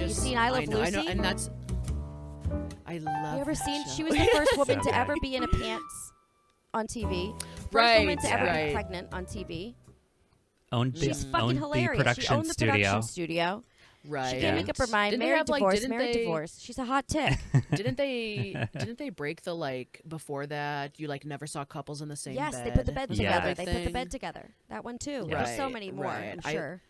You seen I Love Lucy? I know, and that's. I love. You ever that seen? show. She was the first woman So to good. ever be in a pants on TV. First Right, woman to ever right. be pregnant on TV. Owned She's the, fucking owned hilarious. the production She owned the studio. production studio. Right. She can't make up her mind. Didn't they Married, have, like, divorced, didn't married, they- divorced. She's a hot tick. Didn't they break the like before that? You like never saw couples in the same Yes, bed. they put the bed Yeah. together. They put the Thing. bed together. That one too. Yeah. There's so many more. Right. I'm sure.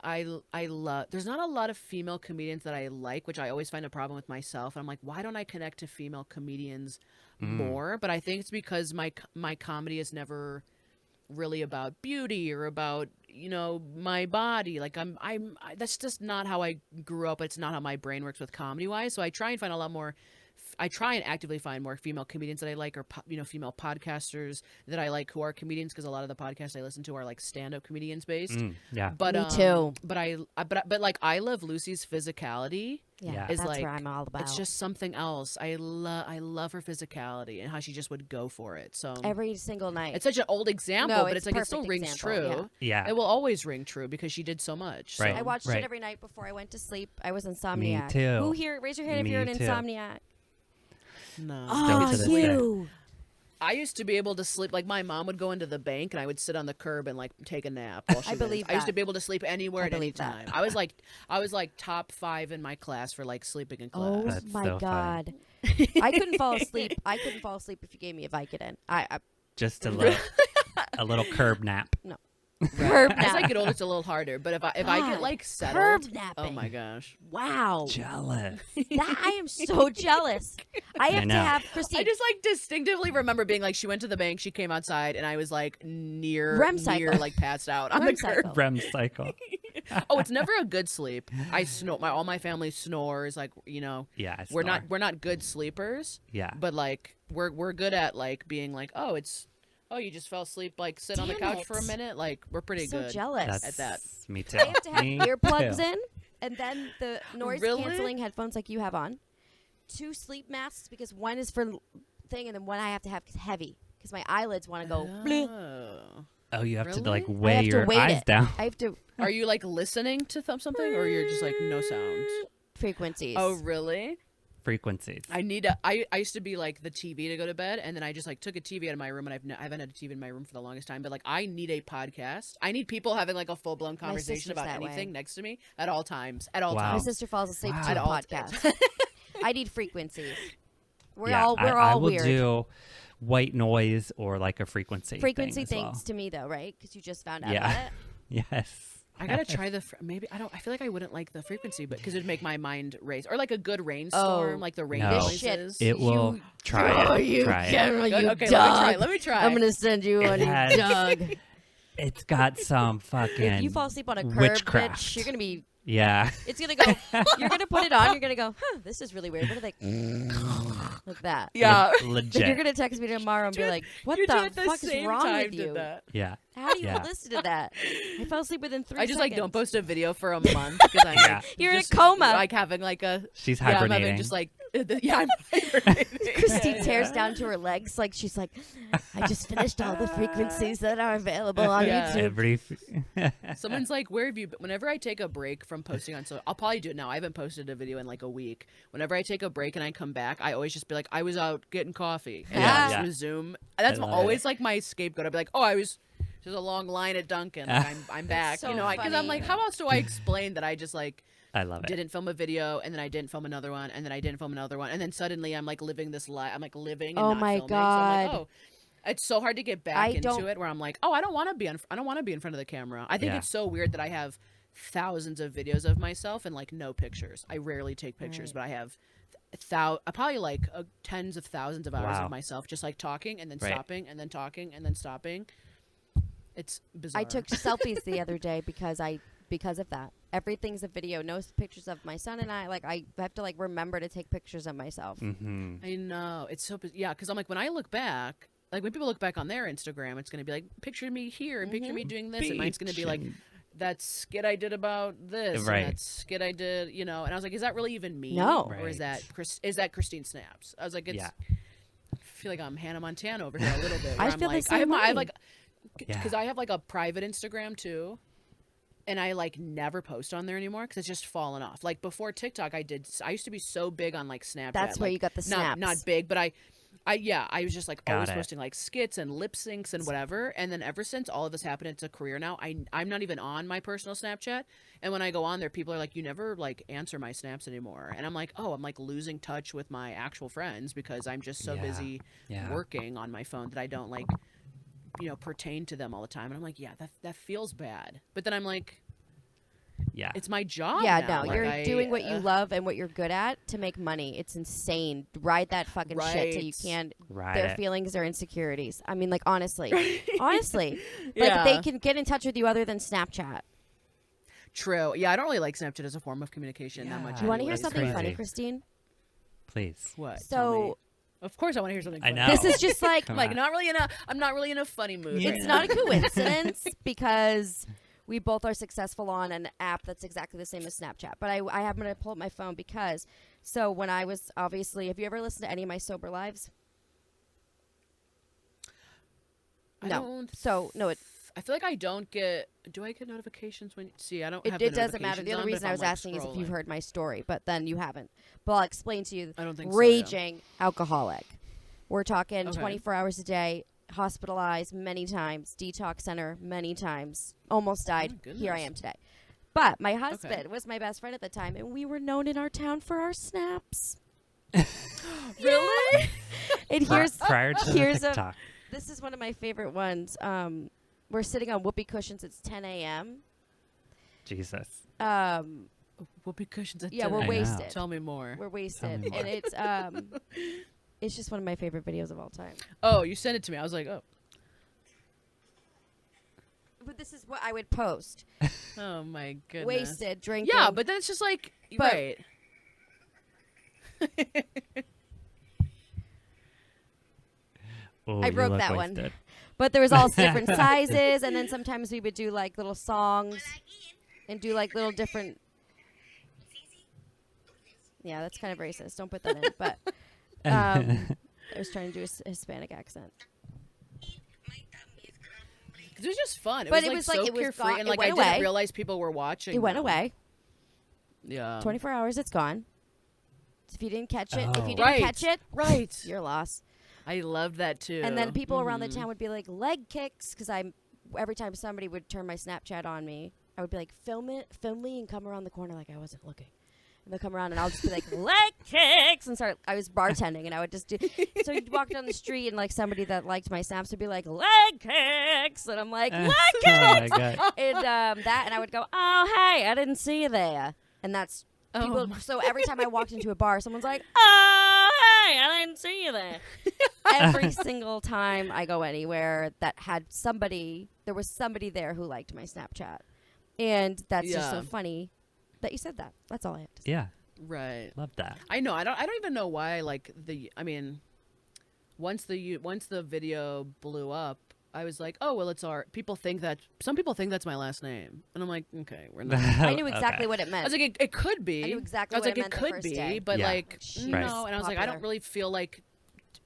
I love. There's not a lot of female comedians that I like, which I always find a problem with myself. And I'm like, why don't I connect to female comedians more? But I think it's because my comedy is never really about beauty or about my body. Like that's just not how I grew up. It's not how my brain works with comedy wise. So I try and find a lot more. I try and actively find more female comedians that I like, or female podcasters that I like who are comedians, because a lot of the podcasts I listen to are like stand-up comedians based. Yeah. But Me too. But like I Love Lucy's physicality Yeah, is that's like what I'm all about. it's just something else. I love her physicality and how she just would go for it. So every single night. it's such an old example, No, but it's it's like it still perfect rings example, true. Yeah. It will always ring true because she did so much. Right. So. I watched Right. it every night before I went to sleep. I was insomniac. too. Who here? Raise your hand if Me you're an too. insomniac. No. Still to this day. you. I used to be able to sleep. Like my mom would go into the bank, and I would sit on the curb and like take a nap while she I went. believe I used to that. be able to sleep anywhere I at any believe that. time. I was like top 5 in my class for like sleeping in class. Oh That's my so god. I couldn't fall asleep. I couldn't fall asleep if you gave me a Vicodin. I Just a little curb nap. no. Right. Curb As nap. I get older, it's a little harder. But if I God, get like settled, curb oh napping. my gosh, Wow. Jealous. That I am so jealous. I have to know. have Christine. I just like distinctively remember being like, she went to the bank, she came outside, and I was like near like passed out on REM the curb. cycle. REM cycle. Oh, it's never a good sleep. I snore. All my family snores. Like Yeah. I we're snore. not good sleepers. Yeah. But like we're good at like being like, oh, you just fell asleep, like sit on the Damn couch it. for a minute. Like we're pretty so good. jealous. That's at that. Me too. I have to have Me earplugs too. in, and then the noise Really? canceling headphones like you have on. 2 sleep masks because one is for thing, and then one I have to have heavy because my eyelids want to go. bleh. Oh. Oh, you have to Really? like I weigh have to your weight eyes it. down. I have to Are you like listening to something, or you're just like no sound? frequencies. Oh, really? Frequencies. I used to be like the TV to go to bed, and then I just like took a TV out of my room, and I haven't had a TV in my room for the longest time. But like I need a podcast. I need people having like a full blown conversation sister's about that anything way. next to me at all times. At all Wow. My times. sister falls asleep Wow. to At the all podcast. I need frequencies. We're yeah, all I will weird. do white noise or like a frequency. Frequency thing as things to me though, right? Because you just found out Yeah. about it. Yes. I gotta try maybe I feel like I wouldn't like the frequency, but because it'd make my mind race, or like a good rainstorm, Oh, like the rain No. This noises. shit. It will You- try Oh, it. you Try it. camera, Good, you okay, dog. let me try. I'm gonna send you on It your has- dog. It's got some fucking If you fall asleep on a curb, witchcraft. bitch, you're gonna be. Yeah. It's gonna go. You're gonna put it on. You're gonna go. Huh, this is really weird. What are they? Like that. Yeah. Then Legit. you're gonna text me tomorrow and be like, "What You the did at the fuck is same wrong time with did you? that. Yeah. How do you Yeah. listen to that?" I fell asleep within 3 I just seconds. like don't post a video for a month because I'm Yeah. like, You're in a just, coma. like having like a She's yeah, I'm hibernating. having just like yeah, I'm hibernating. Christine tears down to her legs like she's like, "I just finished all the frequencies that are available on Yeah. YouTube." Every. Someone's like, "Where have you been?" Whenever I take a break from posting on, so I'll probably do it now. I haven't posted a video in like a week. Whenever I take a break and I come back, I always just be like, "I was out getting coffee," and Yeah. I just Yeah. resume. That's I love always it. like my scapegoat. I'd be like, "Oh, I was." There's a long line at Dunkin'. Like, I'm back. so you know, because I'm funny. like, how else do I explain that I just like I love it. didn't film a video, and then I didn't film another one, and then I didn't film another one, and then suddenly I'm like living this life. I'm like living and Oh not my filming. So I'm like, God. oh, it's so hard to get back I into don't- it. Where I'm like, oh, I don't want to be in front of the camera. I think Yeah. it's so weird that I have thousands of videos of myself and like no pictures. I rarely take pictures, but I have probably like tens of thousands of hours Wow. of myself just like talking and then Right. stopping and then talking and then stopping. It's bizarre. I took selfies the other day because of that. Everything's a video. No pictures of my son and I. Like I have to like remember to take pictures of myself. Mm-hmm. I know. It's so yeah, because I'm like, when I look back, like when people look back on their Instagram, it's gonna be like, picture me here and picture me doing this, and mine's gonna be like, that skit I did about this, Right. and that skit I did, you know. And I was like, is that really even me? No. Or is Right. that Christine Snaps? I was like, it's. Yeah. I feel like I'm Hannah Montana over here a little bit. I where I'm feel the like, same I have way. like, Yeah. because I have like a private Instagram too. and I like never post on there anymore because it's just fallen off. Like before TikTok, I used to be so big on like Snapchat. That's where like, you got the snaps. Not big, but I was just like Got always it. posting like skits and lip syncs and whatever. And then ever since all of this happened, it's a career now. I'm not even on my personal Snapchat. And when I go on there, people are like, you never like answer my snaps anymore. And I'm like, oh, I'm like losing touch with my actual friends because I'm just so Yeah. busy Yeah. working on my phone that I don't like, pertain to them all the time. And I'm like, yeah, that feels bad. But then I'm like, Yeah. it's my job. Yeah, now. no, Like, you're doing what you love and what you're good at to make money. It's insane. Ride that fucking shit till you Right. can't. Right. Their feelings or insecurities. I mean, like honestly, honestly, like Yeah. they can get in touch with you other than Snapchat. True. Yeah, I don't really like Snapchat as a form of communication that much. Yeah. Do you want to hear It's something funny, crazy. Christine? Please. What? So- Tell me. Of course, I want to hear something. I Funny. know. This is just like Come Like on. I'm not really in a funny mood. Yeah. right it's now. not a coincidence because we both are successful on an app that's exactly the same as Snapchat. But I happen to pull up my phone because when I was obviously, have you ever listened to any of my sober lives? I No. don't So no, I feel like I don't get. Do I get notifications when? See, I don't. Have it the doesn't matter. The notifications other on, but reason if I was I'm, like, asking is if you've scrolling- heard my story, but then you haven't. But I'll explain to you. I don't think so, Raging alcoholic. We're talking Okay. 24 hours a day, hospitalized many times, detox center many times, almost died. Oh, Here I goodness. am today. But my husband was my best friend at the time, and we were known in our town for our snaps. Really? And here's Prior to here's the a- TikTok. this is one of my favorite ones. We're sitting on whoopee cushions. It's 10 a.m. Jesus. Whoopee cushions. At Yeah, 10 we're I know. wasted. Tell me more. We're wasted, me more. and it's just one of my favorite videos of all time. Oh, you sent it to me. I was like, oh, But this is what I would post. oh my goodness. Wasted, drinking. Yeah, but then it's just like But- right. Oh, I you broke look that one. wasted. But there was all different sizes, and then sometimes we would do like little songs and do like little different. Yeah, that's kind of racist. Don't put that in. But I was trying to do a Hispanic accent. It was just fun. It But was it like was so like- it was carefree, gone- and it like I went didn't away. realize people were watching. It went them. away. Yeah. 24 hours, it's gone. If you didn't catch it, if Oh. you didn't Right. catch it, Right. you're lost. I loved that too. And then people around the Mhm. town would be like leg kicks because every time somebody would turn my Snapchat on me, I would be like film me and come around the corner like I wasn't looking. And they'll come around and I'll just be like leg kicks and start. I was bartending and I would just do. So you'd walk down the street and like somebody that liked my snaps would be like leg kicks and I'm like leg Oh kicks my god. and that and I would go oh hey I didn't see you there and that's people. Oh my- So every time I walked into a bar, someone's like oh hey I didn't see you there. Every single time I go anywhere that had somebody, there was somebody there who liked my Snapchat, and that's just so Yeah. funny that you said that. That's all I have to say. Yeah. Right. Love that. I know. I don't even know why. Like I mean, once the video blew up, I was like, oh well, it's our. Some people think that's my last name, and I'm like, okay, we're not. I knew exactly Okay. what it I meant. was like, it could be. I knew exactly I was what like, it meant the could first be, day. but Yeah. like She Right. no. And I was like, I popular. don't really feel like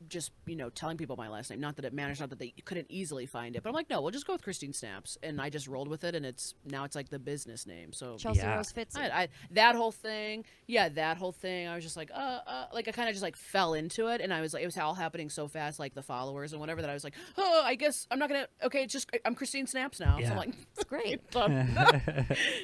just telling people my last name. Not that it matters. Not that they couldn't easily find it. But I'm like, no, we'll just go with Christine Snaps, and I just rolled with it, and it's like the business name. So Chelsea Yeah. Rose Fitzy. that whole thing, I was just like, like I kind of just like fell into it, and I was like, it was all happening so fast, like the followers and whatever, that I was like, oh, I guess I'm not gonna. Okay, it's just I'm Christine Snaps now. So Yeah. I'm like, It's great.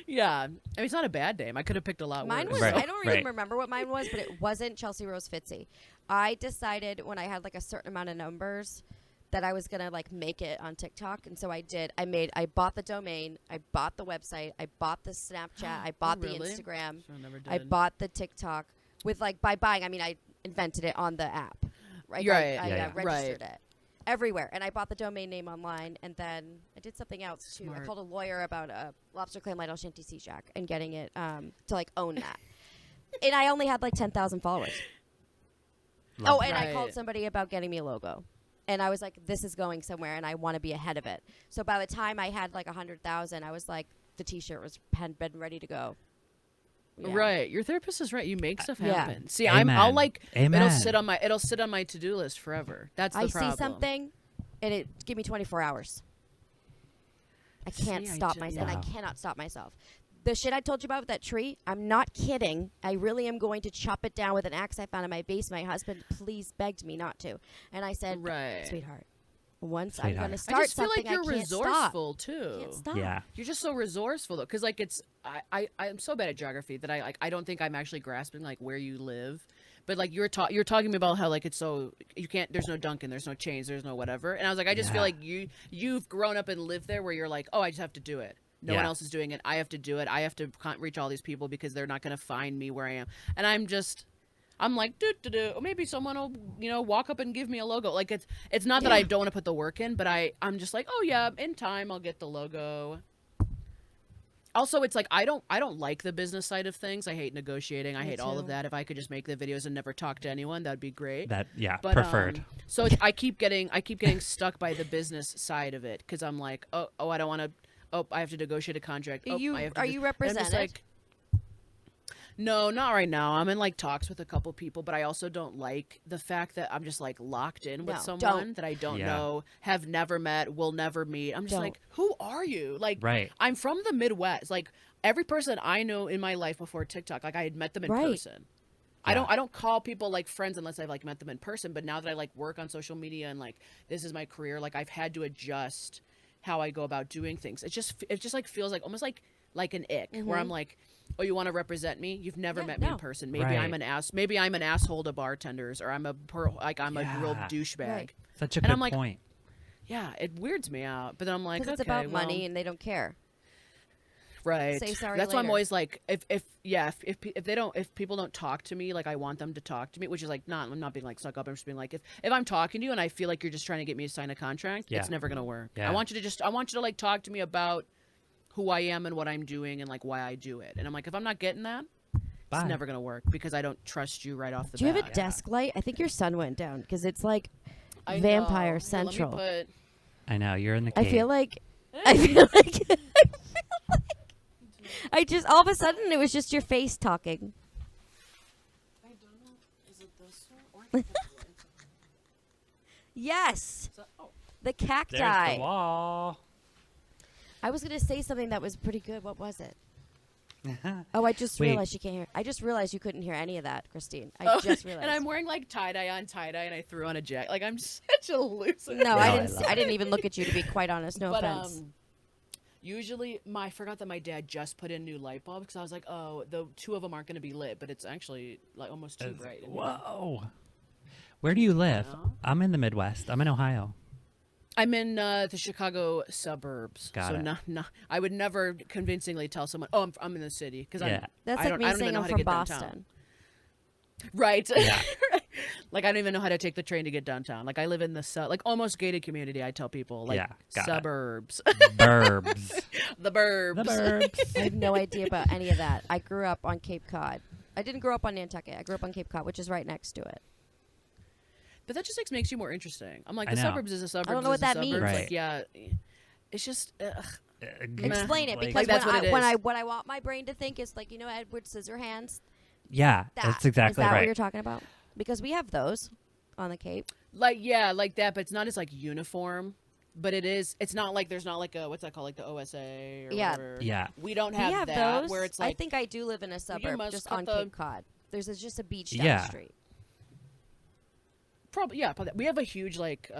yeah. I mean, it's not a bad name. I could have picked a lot Mine worse. was. Right, I don't even right. remember what mine was, but it wasn't Chelsea Rose Fitzy. I decided when I had like a certain amount of numbers that I was gonna like make it on TikTok, and so I did. I bought the domain, I bought the website, I bought the Snapchat, I bought the really? Instagram, So I never did. I bought the TikTok. With like by buying, I mean I invented it on the app. Right. Right. I Yeah, yeah. registered it everywhere, and I bought the domain name online, and then I did something else too. I Smart. called a lawyer about a lobster clam light shanty sea shack and getting it to like own that. And I only had like 10,000 followers. Love And I Right. called somebody about getting me a logo. And I was like, this is going somewhere and I want to be ahead of it. So by the time I had like 100,000, I was like, the t-shirt had been ready to go. Yeah. Right, your therapist is right. You make stuff Yeah. happen. See, I'll Amen. like Amen. it'll sit on my to-do list forever. That's the I problem. see something and it give me 24 hours. I can't stop myself. And I Wow. cannot stop myself. The shit I told you about with that tree, I'm not kidding. I really am going to chop it down with an axe I found in my basement. My husband please begged me not to. And I said, Right. sweetheart, once I'm Sweetheart. going to I start just feel something, like you're I can't resourceful stop. too. Can't stop. Yeah. You're just so resourceful though, because like I'm so bad at geography that I don't think I'm actually grasping like where you live. But like you're talking to me about how like it's so you can't, there's no Dunkin', there's no chains, there's no whatever, and I was like, I just feel Yeah. like you've grown up and lived there where you're like, oh, I just have to do it. No one Yeah. else is doing it. I have to do it. I have to reach all these people because they're not going to find me where I am. And I'm like, or maybe someone will, walk up and give me a logo. Like it's not that I don't want to put the work in, but I'm just like, oh yeah, in time I'll get the logo. Also, it's like I don't like the business side of things. I hate negotiating. I Me hate all of too. that. If I could just make the videos and never talk to anyone, that'd be great. That But, preferred. So I keep getting stuck by the business side of it because I'm like, oh, I don't want to. Oh, I have to negotiate a contract. Oh, I have to Are do- you and I'm just represented? like, no, not right now. I'm in like talks with a couple people, but I also don't like the fact that I'm just like locked in with No, someone don't. that I don't Yeah. know, have never met, will never meet. I'm just Don't. like, who are you? Like, Right. I'm from the Midwest. Like every person I know in my life before TikTok, like I had met them in Right. person. I Yeah. don't call people like friends unless I've like met them in person. But now that I like work on social media and like this is my career, like I've had to adjust how I go about doing things. It just like feels like almost like an ick where I'm like, oh, you want to represent me? You've never Yeah, met me in no. person. Maybe Right. I'm an asshole to bartenders, or I'm a real Yeah. douchebag. Right. Such a and good I'm like, point. Yeah, it weirds me out. But then I'm like, Because okay, it's about well, money and they don't care. right. Say sorry That's why I'm later. always like, if people don't talk to me like I want them to talk to me, which is like I'm not being like stuck up. I'm just being like, if I'm talking to you and I feel like you're just trying to get me to sign a contract, Yeah. it's never gonna work. Yeah. I want you to like talk to me about who I am and what I'm doing and like why I do it. And I'm like, if I'm not getting that, Bye. it's never gonna work because I don't trust you right off the Do you bat. have a desk light? I think your sun went down because it's like I know. Vampire Here, Central. Let me I know you're in the cave. I feel like I just all of a sudden it was just your face talking. put. I don't know. Is it this one or Yes, oh. the There's cacti. the wall. I was gonna say something that was pretty good. What was it? Oh, I just Wait. realized you can't hear. I just realized you couldn't hear any of that, Christine. I Oh, just realized. and I'm wearing like tie-dye on tie-dye and I threw on a jacket. Like I'm such a loser. no, No, I I didn't. love I it. didn't even look at you. To be quite honest, no But offense. usually I forgot that my dad just put in new light bulbs because I was like, oh, the two of them aren't going to be lit, but it's actually like almost too bright. in here. Whoa. Where do you live? know. I'm in the Midwest. I'm in Ohio. I'm in the Chicago suburbs. Got so it. no, I would never convincingly tell someone, oh, I'm in the city because Yeah. That's I like don't, me I don't saying even know I'm how to from get Boston. downtown. Right. Yeah. Like I don't even know how to take the train to get downtown. Like I live in the like almost gated community. I tell people like Yeah, got it. suburbs, Burbs. the burbs. The burbs. I have no idea about any of that. I grew up on Cape Cod. I didn't grow up on Nantucket. I grew up on Cape Cod, which is right next to it. But that just like makes you more interesting. I'm like I the know. suburbs is a suburbs. know what is a that suburbs. means. Like Right. yeah, it's just. Explain it, Like- because that's what it when is. I want my brain to think is like Edward Scissorhands. Yeah, That that's exactly is that right. what you're talking about? Because we have those on the Cape. like yeah, like that, but it's not as like uniform. But it is. It's not like there's not like a what's that called, like the OSA or Yeah. whatever. Yeah. We don't We have have that those. where it's I like think I do live in a suburb must just cut on the- Cape Cod. There's just a beach down Yeah. the street. probably we have a huge like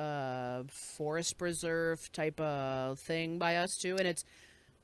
forest preserve type of thing by us too, and it's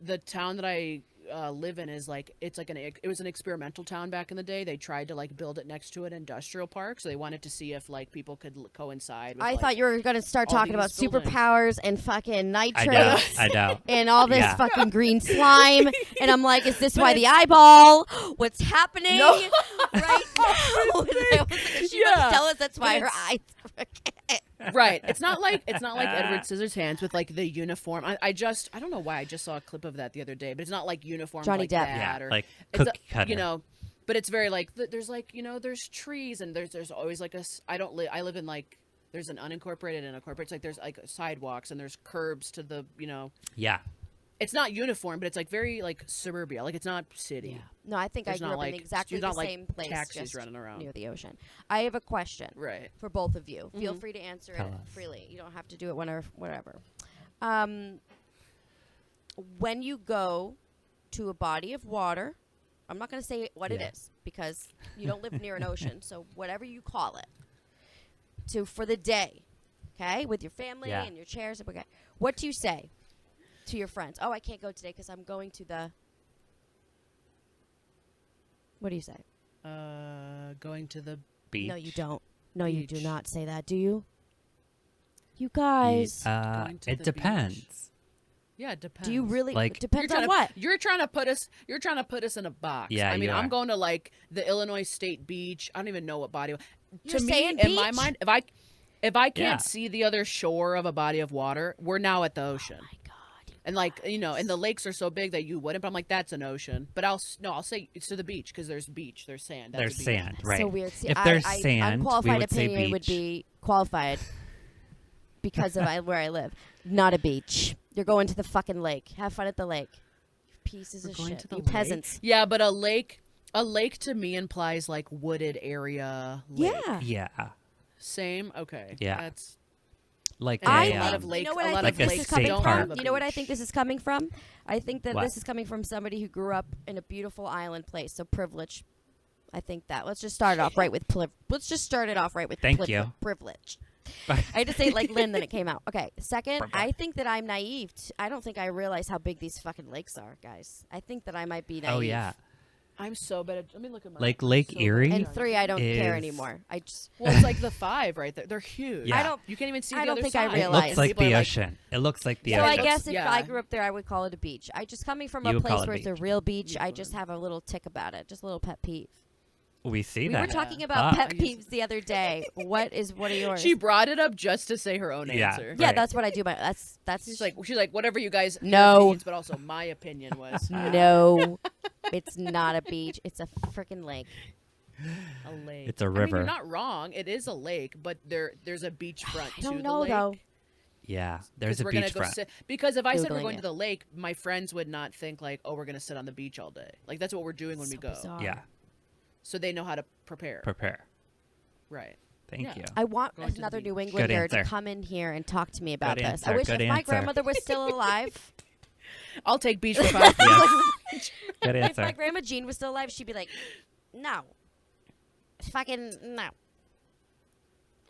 the town that I live in is like it was an experimental town back in the day. They tried to like build it next to an industrial park, so they wanted to see if like people could coincide with, I like, thought you were going to start all talking about these buildings. superpowers and fucking I know. nitrates I know. and all this Yeah. fucking green slime. And I'm like, is this But why the it's- eyeball? What's happening No. right now? I was like, she Yeah. must tell us that's But why her it's- eyes are crooked. right. It's not like Edward Scissorhands with like the uniform. I don't know why I just saw a clip of that the other day, but it's not like uniform Johnny like Depp. that Yeah, or like it's cookie cutter. you know, but it's very like there's like there's trees and there's always like I live in like there's an unincorporated and a corporate. It's like there's like sidewalks and there's curbs to the Yeah. It's not uniform, but it's like very like suburbia. Like it's not city. No, I think There's I grew not, up like, in exactly there's the not, like, same place, taxis just running around. near the ocean. I have a question Right. for both of you. Feel Mhm. free to answer Tell it us. freely. You don't have to do it whenever, whatever. when you go to a body of water, I'm not going to say what it Yeah. is because you don't live near an ocean, so whatever you call it, for the day, okay, with your family Yeah. and your chairs. Okay, what do you say to your friends? Oh, I can't go today because I'm going to the. What do you say? Going to the Beach. No, you don't. No, you do Beach. not say that, do you? You guys, Going to It the depends. beach. Yeah, it depends. do you really? Like- It depends on to, what. You're trying to put us. You're trying to put us in a box. Yeah, I mean, you I'm are. going to like the Illinois State Beach. I don't even know what body. You're To me, saying in my beach? mind, if I can't Yeah. see the other shore of a body of water, we're now at the ocean. Oh my God. And like and the lakes are so big that you wouldn't. But I'm like, that's an ocean. But I'll say it's to the beach because there's beach, there's sand. That's There's a beach. sand, right? So weird. See, If there's I, sand, we unqualified would say opinion would beach. be qualified because of where I live. Not a beach. You're going to the fucking lake. Have fun at the lake. You pieces We're of going shit. to the You lake? peasants. Yeah, but a lake to me implies like wooded area. Lake. Yeah. Yeah. Same. Okay. Yeah. That's Like and I a lot think, of lake. you know what a I lot think Like a of this is lakes coming state don't park. have from? a You know what I beach. think this is coming from? I think that What? this is coming from somebody who grew up in a beautiful island place. So privilege. I think that. Let's just start it off right with Let's just start it off right with Thank you. privilege. I had to say it like Lynn, then it came out. Okay. Second, Privilege. I think that I'm naive. I don't think I realize how big these fucking lakes are, guys. I think that I might be naive. Oh yeah. I'm so bad at. Let me look at my. Like I'm Lake so bad Erie? at And geography. 3, I don't care Is- anymore. I just. Well, it's like the 5 right there. They're huge. Yeah. I don't. You can't even see I the don't other think I side. It realize. looks like People the are ocean. It looks like the So ocean. I guess if yeah. I grew up there, I would call it a beach. I just coming from You a would call place it a where it's a beach. real beach. You I would. just have a little tick about it, just a little pet peeve. we see We that. were Yeah. talking about pet I used peeves the other day. What are yours? She brought it up just to say her own Yeah. answer. yeah, Right. that's what I do. That's She's like whatever you guys. your No. opinions, but also my opinion was no, it's not a beach. It's a freaking lake. a lake. It's a I mean, river. you're not wrong. It is a lake, but there's a beachfront I to don't the know lake. though. Yeah. There's a we're gonna go beachfront. sit, because if I said we're Googling going it. to the lake, my friends would not think like, oh, we're gonna sit on the beach all day. Like that's what we're doing when we So go. bizarre. Yeah. So they know how to prepare. Prepare. Right. Thank Yeah. you. I want Going to the another beach. New Good Englander to answer. come in here and talk to me about Good this. I answer, wish good if my answer. grandmother was still alive, I'll take beach for 5. Yes. Good if my answer. grandma Jean was still alive, she'd be like, no. Fucking no.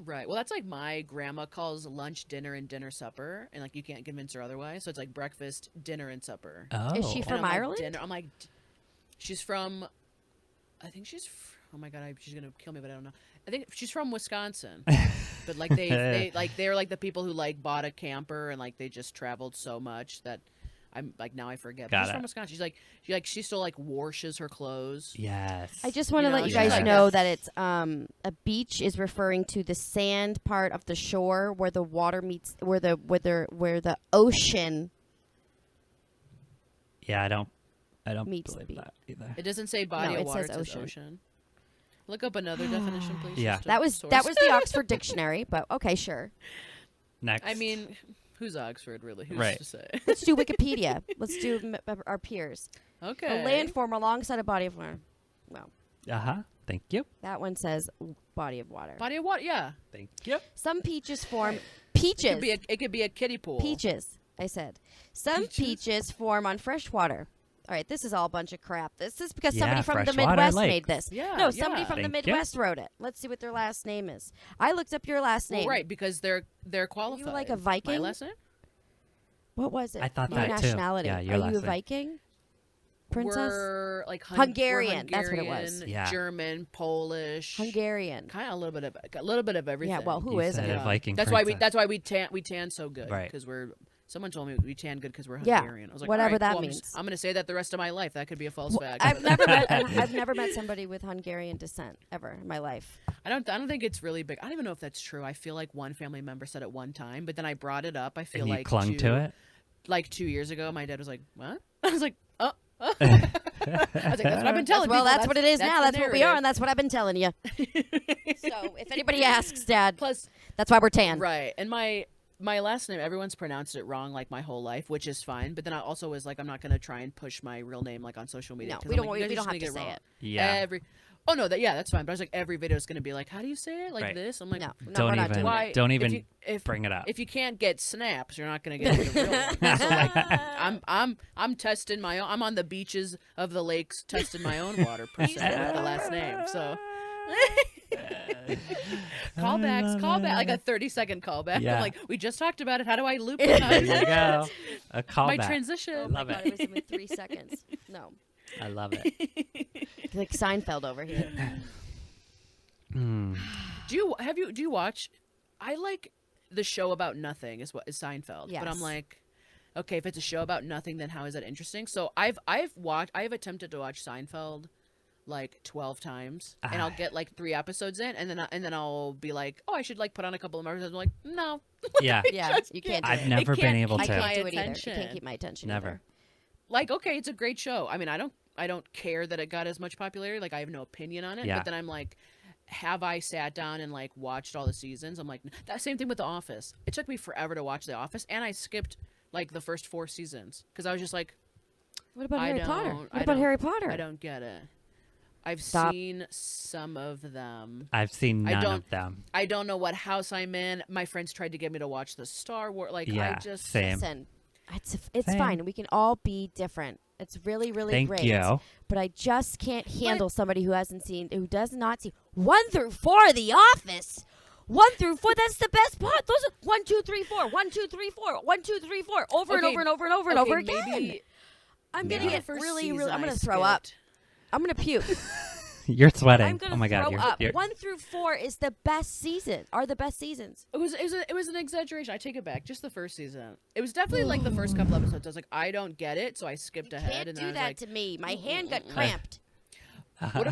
Right. Well, that's like my grandma calls lunch, dinner, and dinner supper, and like you can't convince her otherwise. So it's like breakfast, dinner, and supper. Oh. Is she And from I'm like, Ireland? dinner. I'm like, she's from. I think she's. Oh my god, she's gonna kill me, but I don't know. I think she's from Wisconsin, but like they're like the people who like bought a camper and like they just traveled so much that I'm like now I forget. But Got she's it. from Wisconsin. She still like washes her clothes. Yes. I just want to You let know, you she's guys like know a- that it's a beach is referring to the sand part of the shore where the water meets where the ocean. Yeah, I don't Meets believe the that either. It doesn't say body No, of it water. says It says ocean. ocean. Look up another definition, please. Yeah. just to That was source. the Oxford Dictionary, but okay, sure. Next. I mean, who's Oxford really? Who's Right. to say? Let's do Wikipedia. Let's do our peers. Okay. A landform alongside a body of water. Well, Uh-huh. Thank you. that one says body of water. Body of water. Yeah. Thank you. Some peaches form It peaches. could be a kiddie pool. Peaches, I said. Some peaches form on fresh water. All right, this is all a bunch of crap. This is because somebody Yeah, from the freshwater Midwest lakes. made this. Yeah, No, somebody yeah. from the Thank you. Midwest wrote it. Let's see what their last name is. I looked up your last Well, name. right, because they're qualified. like a My Viking? last name? What was it? I thought your that too. nationality. Yeah, your Are last you a name. Viking? Princess? We're like Hungarian, we're that's what it was. Hungarian, Yeah. German, Polish, Hungarian. kind of a little bit of everything. Yeah, well, who You isn't? said a Yeah. Viking That's princess. why we tan so good. Right. Because someone told me we tan good because we're Yeah, Hungarian. I was like, whatever all right, that cool, means. I'm gonna say that the rest of my life. That could be a false fact. I've never met somebody with Hungarian descent ever in my life. I don't think it's really big. I don't even know if that's true. I feel like one family member said it one time, but then I brought it up. I feel And you like clung to it? Like 2 years ago, my dad was like, "What?" I was like, "Oh." I was like, "That's what I've been telling Well, people. that's what it is now. the That's what we are, narrative." and that's what I've been telling you. So if anybody asks, Dad, Plus, that's why we're tan. right, and my last name, everyone's pronounced it wrong like my whole life, which is fine. But then I also was like, I'm not gonna try and push my real name like on social media. No, 'cause we I'm don't. like, you guys We are don't just have to gonna say get it. wrong. Yeah. Oh no, that's fine. But I was like, every video is gonna be like, how do you say it like Right. this? I'm like, No, Don't we're not even doing why? it. don't if even you, if, bring it up. if you can't get snaps, you're not gonna get the real one. So like, I'm testing my own. I'm on the beaches of the lakes testing my own water percent with the last name. So callbacks, like a 30-second callback. Yeah. I'm like, we just talked about it. How do I loop There it? you go. A callback. My transition. Oh my Love god, it. it was in 3 seconds. No, I love it. like Seinfeld over here. Mm. Do you watch? I like the show about nothing is Seinfeld. But I'm Yes. like, okay, if it's a show about nothing, then how is that interesting? So I've attempted to watch Seinfeld like 12 times, and I'll get like 3 episodes in, and then I'll be like, oh, I should like put on a couple of more episodes. I'm like, no. Yeah. Yeah, you can't. Do I've it. never been able I to. can't do it either. You attention. can't keep my attention. Never. Either. Like, okay, it's a great show. I mean, I don't care that it got as much popularity. Like, I have no opinion on it. Yeah. But then I'm like, have I sat down and like watched all the seasons? I'm like, that same thing with The Office. It took me forever to watch The Office, and I skipped like the first 4 seasons because I was just like, What about I Harry Potter? don't- What I about don't- Harry Potter? I don't get it. I've Stop. seen some of them. I've seen I none don't- of them. I don't know what house I'm in. My friends tried to get me to watch the Star Wars. Like, Yeah. I just Same. Listen, it's Same. fine. We can all be different. It's really, really Thank great. you. But I just can't handle somebody who does not see 1 through 4 of The Office. 1 through 4, that's the best part. Those are 1, 2, 3, 4, 1, 2, 3, 4, 1, 2, 3, 4, over and Okay, over and over and over and okay, over again. maybe I'm Yeah. gonna the get first really, really. season I'm I gonna throw up. skipped. I'm gonna puke. You're sweating. I'm gonna Oh my god. throw up. You're 1 through 4 is the best season. Are the best seasons. It was an exaggeration. I take it back. Just the first season. It was definitely like the first couple episodes. I was like, I don't get it, so I skipped You ahead. can't And then do I was that like, to me. My hand got cramped. what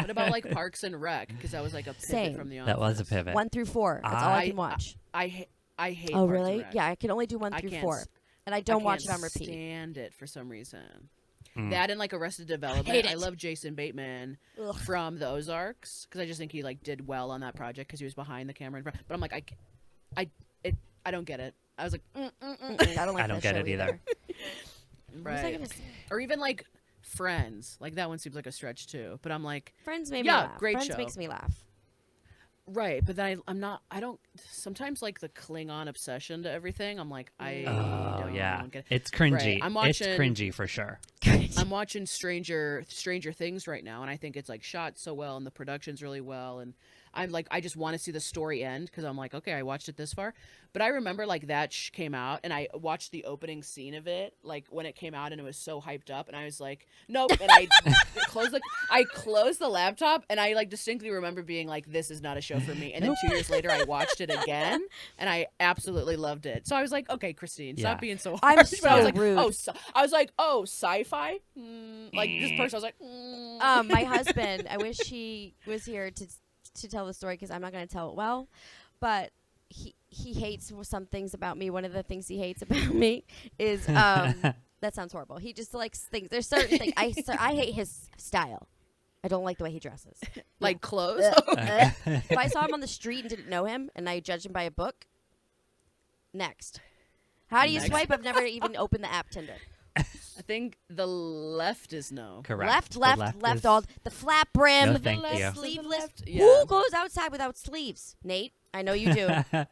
about like Parks and Rec? Because that was like a pivot Same. from the Office. that was a pivot. 1 through 4. That's all I can watch. I hate. Oh Parks really? And Rec. Yeah, I can only do 1 I through can't 4, s- and I I don't watch it can't on repeat. Stand it for some reason. Mm. That and like Arrested Development. hate I it. love Jason Bateman Ugh. from the Ozarks because I just think he like did well on that project because he was behind the camera. But I'm like, I don't get it. I was like, I don't like I don't that get show it either. What was I right. gonna say? Or even like Friends. Like that one seems like a stretch too. But I'm like, Friends made Yeah, me laugh. great Friends show. makes me laugh. right. But then I don't. Sometimes like the Klingon obsession to everything. I'm like, I Oh don't yeah. get it. It's cringy. Right, I'm It's watching- cringy for sure. I'm watching Stranger Things right now, and I think it's like shot so well, and the production's really well, and I'm like, I just want to see the story end because I'm like, okay, I watched it this far, but I remember like that came out, and I watched the opening scene of it, like when it came out, and it was so hyped up, and I was like, nope, and I closed the laptop, and I like distinctly remember being like, this is not a show for me, and then 2 years later, I watched it again, and I absolutely loved it. So I was like, okay, Christine, Yeah. stop being so I'm harsh. But I was so like, rude. I was like, oh, sci-fi. Like this person, I was like, My husband. I wish he was here to tell the story because I'm not going to tell it well, but he hates some things about me. One of the things he hates about me is that sounds horrible. He just likes things. There's certain things I hate his style. I don't like the way he dresses. like clothes. If I saw him on the street and didn't know him and I judged him by a book, next. How do you Next. swipe? I've never even opened the app Tinder. I think the left is no. Correct. Left, is- all the flap brim, No, thank left you. is the sleeveless. left. Yeah. Who goes outside without sleeves? Nate, I know you do. I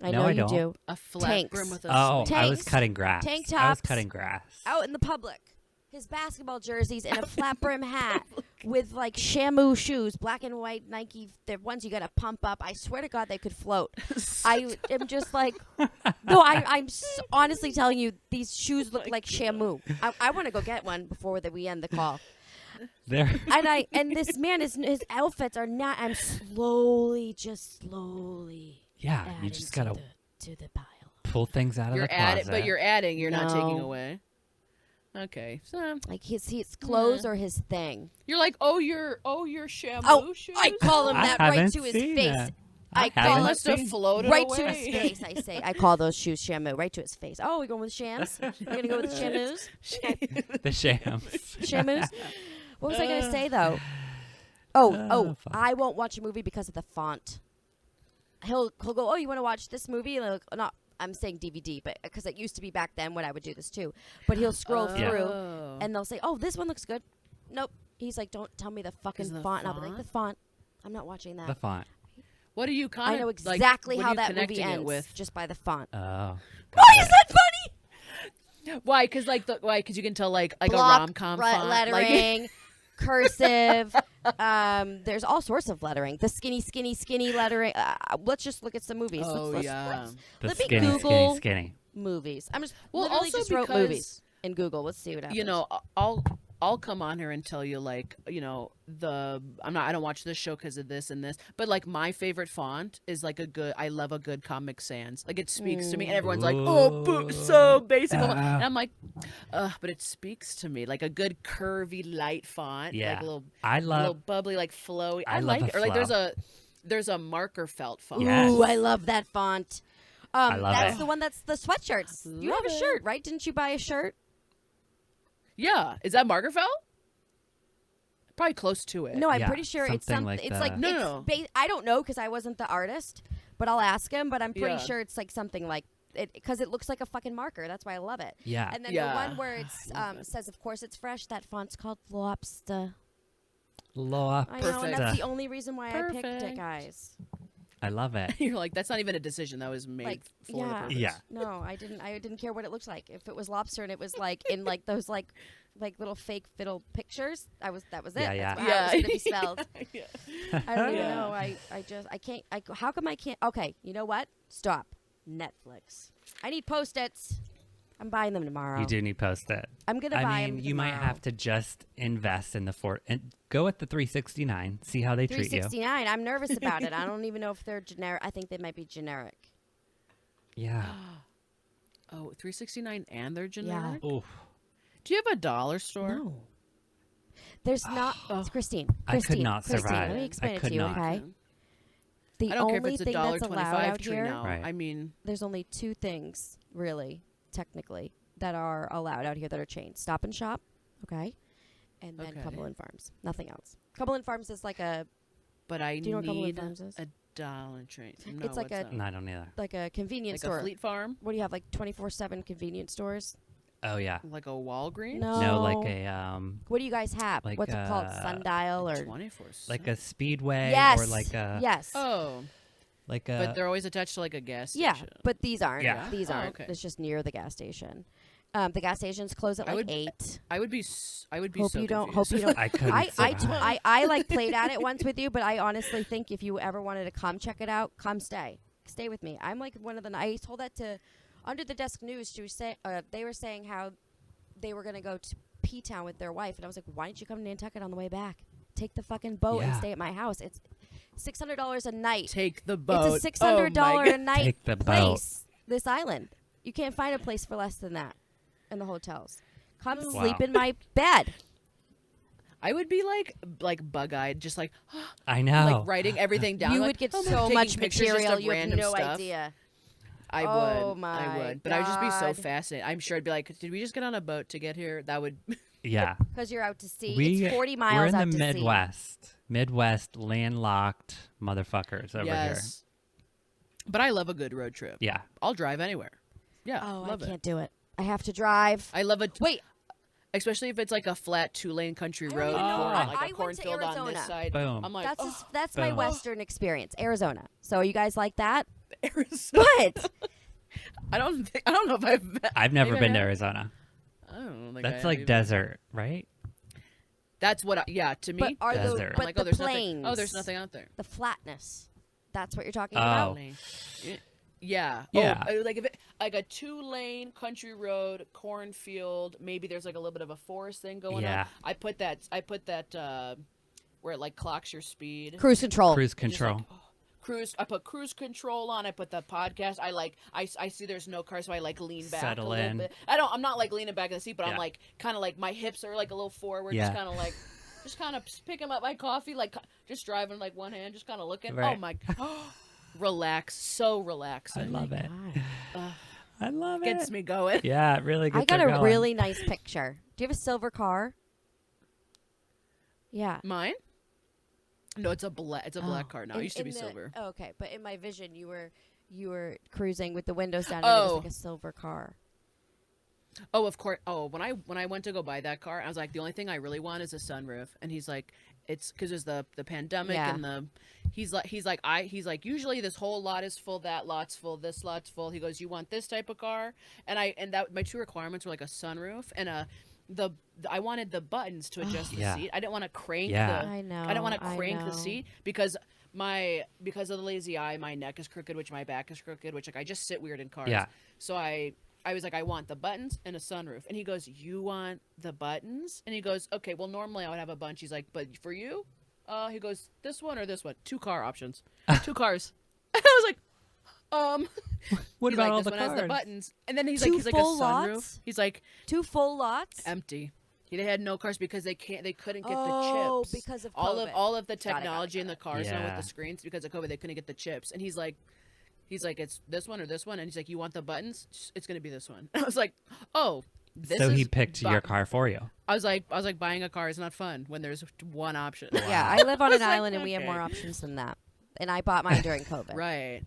No, know I you don't. do. A flat Tanks. brim with a Oh, sleeve. I was Tanks, cutting grass. tank I was tops. cutting grass. Out in the public. His basketball jerseys and a flat brim hat with like Shamu shoes, black and white Nike. They're ones you gotta pump up. I swear to God, they could float. I am just like, no, I'm honestly telling you, these shoes look like Shamu. I want to go get one before we end the call. There. And this man, his outfits are not. I'm slowly. Yeah, you adding just to gotta the pile. pull things out You're of the adding, closet. but you're adding. You're not taking No. away. Okay, so Like his clothes are his thing. you're like, your shamu Oh, shoes. I call him I that right haven't to his seen face. that. I They call haven't him must have seen- floated right away. to his face. I say, I call those shoes Shamu. Right to his face. Oh, we're going with Shams. We're gonna go with Shamus. the shams. Shamus. What was I gonna say though? Oh, fuck. I won't watch a movie because of the font. He'll go. Oh, you want to watch this movie? And not. I'm saying DVD, but because it used to be back then when I would do this too. But he'll scroll Yeah. through Oh. and they'll say, "Oh, this one looks good." Nope. He's like, don't tell me the fucking the font. And I'll be like, font? the font. I'm not watching that. The font. What are you kind I of know exactly like, how what are you that movie connecting it ends with? just by the font. Oh. Why is that funny? Why? Because because you can tell like Block, a rom-com font, lettering, cursive. There's all sorts of lettering. The skinny lettering. Let's just look at some movies. Oh, let's, yeah. The let me skinny, Google skinny. movies. I'm just Well, literally also just wrote because, movies in Google. Let's see what happens. you know, I'll come on here and tell you like, you know, I don't watch this show because of this and this, but like my favorite font is like I love a good Comic Sans. Like it speaks to me, and everyone's like, oh, so basic, and I'm like, but it speaks to me like a good curvy light font, Yeah. like a little, I love. little bubbly, like flowy. I like love it. a Or like flow. there's a marker felt font. Yes. Ooh, I love that font. I love that's it. the one that's the sweatshirts. You have Love a it. shirt, right? Didn't you buy a shirt? Yeah, is that marker felt? Probably close to it. No, I'm Yeah, pretty sure it's something something. like It's that. like No. I don't know because I wasn't the artist, but I'll ask him. But I'm pretty Yeah. sure it's like something like it because it looks like a fucking marker. That's why I love it. Yeah. And then Yeah. the one where it's says, "Of course it's fresh." That font's called Lobster. Loa. I know, and Perfect. that's the only reason why I picked it, Perfect. guys. I love it. You're like, that's not even a decision that was made Like, for the yeah. purpose. Yeah. No, I didn't care what it looked like. If it was lobster and it was like in like those like little fake fiddle pictures, that was it. Yeah, yeah. That's how it was gonna be spelled. Yeah. I don't even know. I can't. How come I can't? Okay, you know what? Stop. Netflix. I need Post-its. I'm buying them tomorrow. You do need Post-it. I'm gonna buy I them mean, you might tomorrow. have to just invest in the and go with the 369. See how they treat you. 369. I'm nervous about it. I don't even know if they're generic. I think they might be generic. Yeah. Oh, 369 and they're generic? Oof. Do you have a dollar store? No. There's not. Oh. Christine. I could Christine, not Christine, survive. Let me I explain it could to you, not. okay? The I don't care only if it's thing that's allowed $1.25 out tree here. now. Right. I mean, There's only two things, really, technically, that are allowed out here that are chained. Stop and Shop, okay? And then Okay. Cumberland Farms. Nothing else. Cumberland Farms is like a but I Do you know what Cumberland need Farms is? a Dollar Tree. No, It's like what's a- that? No, I don't either. convenience Like store. a Fleet Farm? What do you have, like 24/7 convenience stores? Oh yeah. Like a Walgreens? No, like a What do you guys have? like, What's it called? Sundial or 24 like a Speedway yes, or like a yes. Oh, like a but they're always attached to like a gas Yeah, station. but these aren't. Yeah. These Oh, aren't. okay. It's just near the gas station. The gas stations close at I like would- 8. I would be Hope so you don't. confused. Hope you don't. I couldn't I survive. like played at it once with you, but I honestly think if you ever wanted to come check it out, come stay with me. I'm like one of the. I told that to Under the Desk News. She was they were saying how they were gonna go to P Town with their wife, and I was like, why don't you come to Nantucket on the way back? Take the fucking boat and Yeah. stay at my house. It's $600 a night. Take the boat. It's a $600 a night Take the boat. place. This island, you can't find a place for less than that in the hotels. Come Wow. sleep in my bed. I would be like bug-eyed, just like I know. like writing everything down. You like, would get oh, so taking much pictures just material. of You have random no stuff. idea. I Oh would. my I would. But I would just be so God. fascinated. I'm sure I'd be like, did we just get on a boat to get here? That would. yeah. Because you're out to sea. We It's 40 miles we're in out the to sea. Midwest. Midwest landlocked motherfuckers over here. yes. But I love a good road trip. Yeah. I'll drive anywhere. Yeah, Oh, love I it. can't do it. I have to drive. I love it. Wait, Especially if it's like a flat 2-lane country I don't road, even know. corn, I like went a to cornfield on this Arizona. side. Boom. I'm like, that's my boom. Western experience. Arizona. So you guys like that? Arizona. What? I don't know if I've never maybe I been to have. Arizona. I don't think That's I have like either. desert, right? That's what. Yeah, to me. But are Desert. the I'm but like, the oh, there's plains? nothing. Oh, there's nothing out there. The flatness. That's what you're talking Oh. about. Yeah. Yeah. Oh, like if it, like a 2-lane country road, cornfield. Maybe there's like a little bit of a forest thing going Yeah. on. I put that where it like clocks your speed. Cruise control. Cruise Just like, control. cruise. I put cruise control on. I put the podcast. I see there's no car, so I like lean back Settle a little in. bit. I'm not like leaning back in the seat, but Yeah. I'm like kind of like my hips are like a little forward. Yeah. Just kind of picking up my coffee, like just driving like one hand, just kind of looking. Right. Oh my, relax, so I relaxing. love it. God. I love it. Gets me going. Yeah, it really gets I got her a going. really nice picture. Do you have a silver car? Yeah. Mine? No, it's a black Oh. car now. It used to be silver. Oh, okay, but in my vision, you were cruising with the windows down, and it was Oh. like a silver car. Oh, of course. Oh, when I went to go buy that car, I was like, the only thing I really want is a sunroof. And he's like, it's because there's the pandemic Yeah. and the. He's like usually this whole lot is full, that lot's full, this lot's full. He goes, you want this type of car, and that my two requirements were like a sunroof and I wanted the buttons to adjust the Yeah. seat. I didn't want to crank Yeah. the. I know. I don't want to crank the know. seat because of the lazy eye, my neck is crooked, which my back is crooked, which like I just sit weird in cars. Yeah. So I was like, I want the buttons and a sunroof. And he goes, you want the buttons? And he goes, okay, well, normally I would have a bunch. He's like, but for you? He goes, this one or this one? 2 car options. 2 cars. And I was like, What he's about like, all this the one cars? has the buttons. And then he's Two like a full sunroof. lots? He's like, 2 full lots. empty. They had no cars because they couldn't get Oh, the chips. because of all COVID. of the Got it, technology in the cars now with Yeah. the screens because of COVID, they couldn't get the chips. And he's like, it's this one or this one. And he's like, you want the buttons? It's gonna be this one. I was like, oh, this So is he picked your car for you. I was like, buying a car is not fun when there's one option. Yeah, I live on was an like, island and we have okay. more options than that. And I bought mine during COVID. Right.